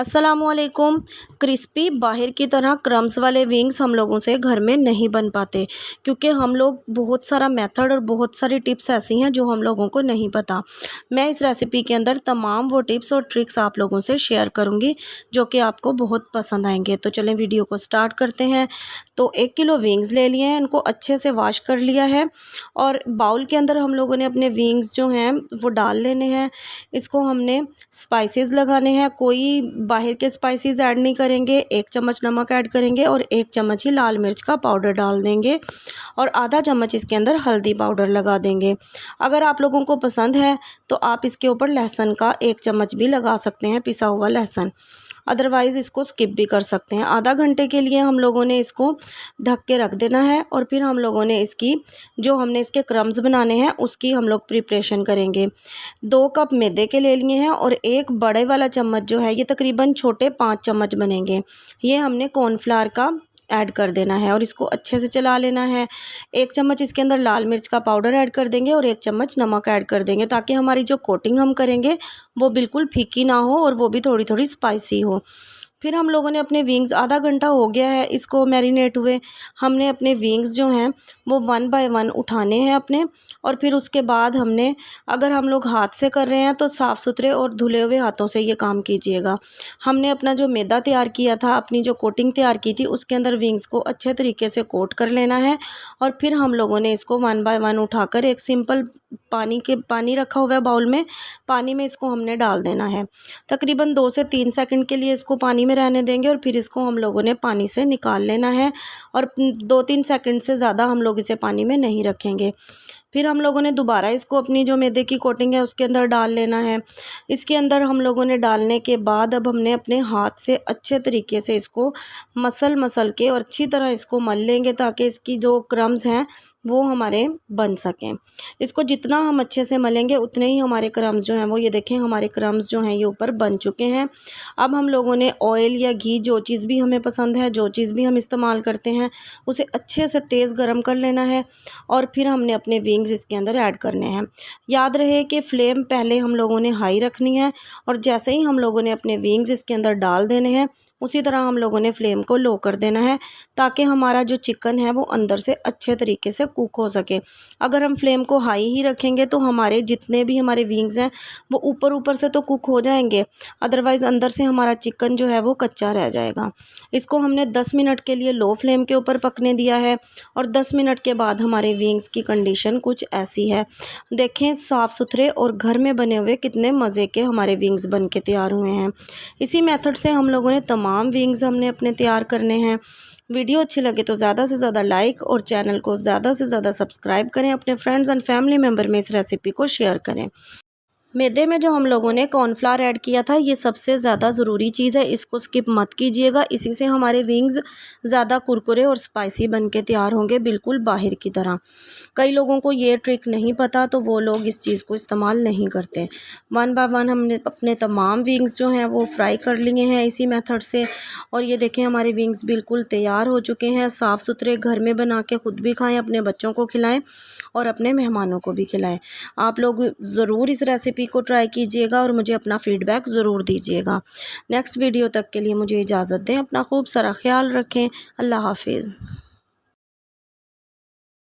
अस्सलामुअलैकुम। क्रिस्पी बाहर की तरह क्रम्स वाले विंग्स हम लोगों से घर में नहीं बन पाते, क्योंकि हम लोग बहुत सारा मेथड और बहुत सारी टिप्स ऐसी हैं जो हम लोगों को नहीं पता। मैं इस रेसिपी के अंदर तमाम वो टिप्स और ट्रिक्स आप लोगों से शेयर करूंगी जो कि आपको बहुत पसंद आएंगे। तो चलें वीडियो को स्टार्ट करते हैं। तो 1 किलो विंग्स ले लिए हैं, इनको अच्छे से वॉश कर लिया है और बाउल के अंदर हम लोगों ने अपने विंग्स जो हैं वो डाल लेने हैं। इसको हमने स्पाइसेस लगाने हैं, कोई बाहर के स्पाइसेस ऐड नहीं करेंगे। 1 चम्मच नमक ऐड करेंगे और 1 चम्मच ही लाल मिर्च का पाउडर डाल देंगे और आधा चम्मच इसके अंदर हल्दी पाउडर लगा देंगे। अगर आप लोगों को पसंद है तो आप इसके ऊपर लहसुन का 1 चम्मच भी लगा सकते हैं, पिसा हुआ लहसुन। अदरवाइज़ इसको स्किप भी कर सकते हैं। आधा घंटे के लिए हम लोगों ने इसको ढक के रख देना है और फिर हम लोगों ने इसकी जो हमने इसके क्रम्स बनाने हैं उसकी हम लोग प्रिपरेशन करेंगे। 2 कप मैदे के ले लिए हैं और एक बड़े वाला चम्मच जो है, ये तकरीबन छोटे 5 चम्मच बनेंगे, ये हमने कॉर्नफ्लावर का ऐड कर देना है और इसको अच्छे से चला लेना है। 1 चम्मच इसके अंदर लाल मिर्च का पाउडर ऐड कर देंगे और 1 चम्मच नमक ऐड कर देंगे, ताकि हमारी जो कोटिंग हम करेंगे वो बिल्कुल फीकी ना हो और वो भी थोड़ी थोड़ी स्पाइसी हो। फिर हम लोगों ने अपने विंग्स, आधा घंटा हो गया है इसको मैरिनेट हुए, हमने अपने विंग्स जो हैं वो 1 बाय 1 उठाने हैं अपने। और फिर उसके बाद हमने, अगर हम लोग हाथ से कर रहे हैं तो साफ़ सुथरे और धुले हुए हाथों से ये काम कीजिएगा। हमने अपना जो मैदा तैयार किया था, अपनी जो कोटिंग तैयार की थी, उसके अंदर विंग्स को अच्छे तरीके से कोट कर लेना है और फिर हम लोगों ने इसको 1 बाय 1 उठाकर एक सिंपल पानी रखा हुआ है बाउल में, पानी में इसको हमने डाल देना है। तकरीबन 2 से 3 सेकंड के लिए इसको पानी में रहने देंगे और फिर इसको हम लोगों ने पानी से निकाल लेना है और 2-3 सेकंड से ज़्यादा हम लोग इसे पानी में नहीं रखेंगे। फिर हम लोगों ने दोबारा इसको अपनी जो मैदे की कोटिंग है उसके अंदर डाल लेना है। इसके अंदर हम लोगों ने डालने के बाद अब हमने अपने हाथ से अच्छे तरीके से इसको मसल के और अच्छी तरह इसको मल लेंगे, ताकि इसकी जो क्रम्स हैं वो हमारे बन सकें। इसको जितना हम अच्छे से मलेंगे उतने ही हमारे क्रम्स जो हैं वो, ये देखें हमारे क्रम्स जो हैं ये ऊपर बन चुके हैं। अब हम लोगों ने ऑयल या घी, जो चीज़ भी हमें पसंद है, जो चीज़ भी हम इस्तेमाल करते हैं, उसे अच्छे से तेज़ गरम कर लेना है और फिर हमने अपने विंग्स इसके अंदर ऐड करने हैं। याद रहे कि फ्लेम पहले हम लोगों ने हाई रखनी है और जैसे ही हम लोगों ने अपने विंग्स इसके अंदर डाल देने हैं, उसी तरह हम लोगों ने फ्लेम को लो कर देना है, ताकि हमारा जो चिकन है वो अंदर से अच्छे तरीके से कुक हो सके। अगर हम फ्लेम को हाई ही रखेंगे तो हमारे जितने भी हमारे विंग्स हैं वो ऊपर से तो कुक हो जाएंगे, अदरवाइज़ अंदर से हमारा चिकन जो है वो कच्चा रह जाएगा। इसको हमने 10 मिनट के लिए लो फ्लेम के ऊपर पकने दिया है और 10 मिनट के बाद हमारे विंग्स की कंडीशन कुछ ऐसी है। देखें साफ़ सुथरे और घर में बने हुए कितने मज़े के हमारे विंग्स बन के तैयार हुए हैं। इसी मेथड से हम लोगों ने तमाम विंग्स हमने अपने तैयार करने हैं। वीडियो अच्छी लगे तो ज़्यादा से ज़्यादा लाइक और चैनल को ज़्यादा से ज़्यादा सब्सक्राइब करें। अपने फ्रेंड्स एंड फैमिली मेम्बर में इस रेसिपी को शेयर करें। मैदे में जो हम लोगों ने कॉर्नफ्लावर ऐड किया था, ये सबसे ज़्यादा ज़रूरी चीज़ है, इसको स्किप मत कीजिएगा। इसी से हमारे विंग्स ज़्यादा कुरकुरे और स्पाइसी बन के तैयार होंगे, बिल्कुल बाहर की तरह। कई लोगों को ये ट्रिक नहीं पता तो वो लोग इस चीज़ को इस्तेमाल नहीं करते। 1 बाय 1 हमने अपने तमाम विंग्स जो हैं वो फ्राई कर लिए हैं इसी मेथड से और ये देखें हमारे विंग्स बिल्कुल तैयार हो चुके हैं। साफ़ सुथरे घर में बना के ख़ुद भी खाएँ, अपने बच्चों को खिलाएँ और अपने मेहमानों को भी खिलाएँ। आप लोग ज़रूर इस रेसिपी को ट्राई कीजिएगा और मुझे अपना फीडबैक ज़रूर दीजिएगा। नेक्स्ट वीडियो तक के लिए मुझे इजाज़त दें। अपना खूब सारा ख्याल रखें। अल्लाह हाफिज़।